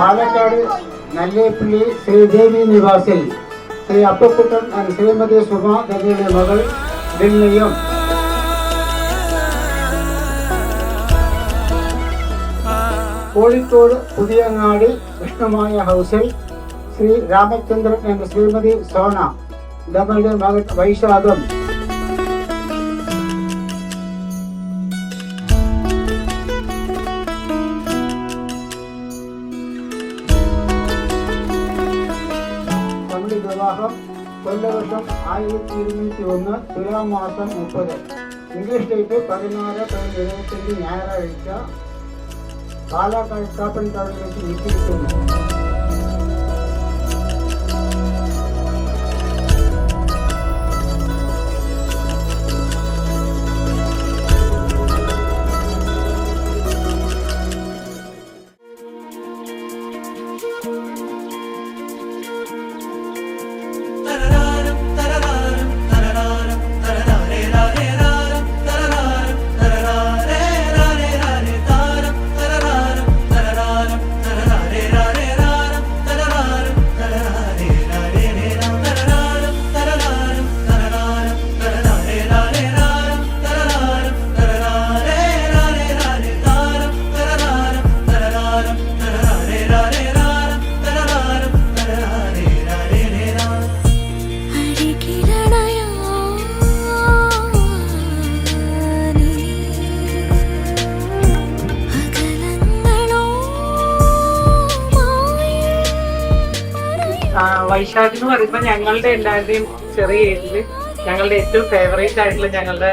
Palakkad Nallepilly Sridevi നിവാസിൽ Shri Appakuttan and Shrimati Suma തങ്ങളുടെ മകൾ ദിൽനയും കോഴിക്കോട് പുതിയങ്ങാടി കൃഷ്ണമായ ഹൗസിൽ ശ്രീ രാമചന്ദ്രൻ ആൻഡ് ശ്രീമതി സോന തങ്ങളുടെ മകൻ വൈശാഖം വിവാഹം കൊല്ലവർഷം 1201 തുലാം മാസം 30 ഇംഗ്ലീഷ് ഡേറ്റ് 16/25 ഞായറാഴ്ച പാലക്കാട് കാപ്പൻ ടൗണിൽ വെച്ച് നിശ്ചയിക്കുന്നു. വൈശാഖ് എന്ന് പറയുമ്പോൾ ഞങ്ങളുടെ എല്ലാവരുടെയും ചെറിയ ഏജില് ഞങ്ങളുടെ ഏറ്റവും ഫേവറേറ്റ് ആയിട്ടുള്ള ഞങ്ങളുടെ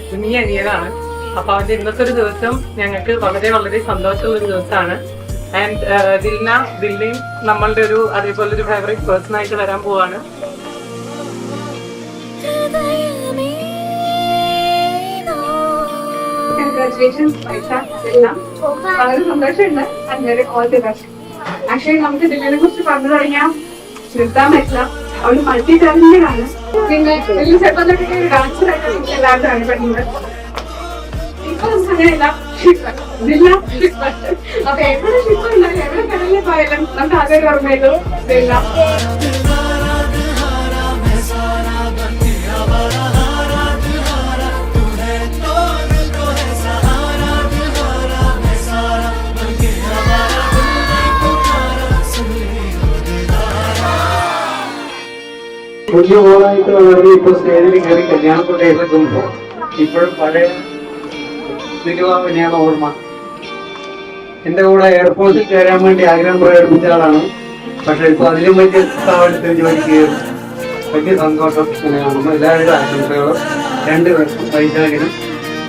കുഞ്ഞി അനിയനാണ്. അപ്പൊ അവന്റെ ഇന്നത്തെ ഒരു ദിവസം ഞങ്ങൾക്ക് വളരെ വളരെ സന്തോഷമുള്ള ഒരു ദിവസമാണ്. ആൻഡ് ദിൽനയും നമ്മളുടെ ഒരു അതേപോലെ ഒരു ഫേവറേറ്റ് പേഴ്സൺ ആയിട്ട് വരാൻ പോവാണ്. Congratulations, വൈശാഖ്, ദിൽന. വളരെ സന്തോഷമുണ്ട്. All the best. ആക്ച്വലി നമുക്ക് ദിൽനയെ കുറിച്ച് പറഞ്ഞു തുടങ്ങിയാൽ നിർത്താൻ പറ്റില്ല. അവള് മൾട്ടി ടാലന്റഡ് ആണ്. പിന്നെ വലിയ ചെറുപ്പം തൊട്ടൊക്കെ ഡാൻസർ ആയിട്ട് എല്ലാവരും അറിയപ്പെടുന്നത്. ഇപ്പൊ നമുക്ക് അങ്ങനെയല്ല, ദിൽന ഷിപ്പ്. അപ്പൊ എവിടെ ഷിപ്പ് ഉണ്ടായാലും എവിടെ കടലിൽ പോയാലും നമുക്ക് ആകെ ഓർമ്മയുള്ളൂ ദിൽന. പുതിയ മോളായിട്ട് വളരെ ഇപ്പോൾ സ്റ്റേജിൽ കയറി കല്യാണക്കൊണ്ടേ എത്തുമ്പോൾ ഇപ്പോഴും പഴയ തന്നെയാണ് ഓർമ്മ. എൻ്റെ കൂടെ എയർഫോഴ്സിൽ കയറാൻ വേണ്ടി ആഗ്രഹം പ്രകടിപ്പിച്ച ആളാണ്. പക്ഷെ ഇപ്പോൾ അതിലും വലിയ സ്ഥാപനത്തിൽ ജോലിക്ക് കയറും. വലിയ സന്തോഷം തന്നെയാണ്. എല്ലാവരുടെ ആശംസകളും രണ്ടുപേർക്കും വൈശാഖിനും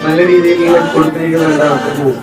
നല്ല രീതിയിൽ കൊടുത്തിരിക്കുന്നുണ്ടാവും.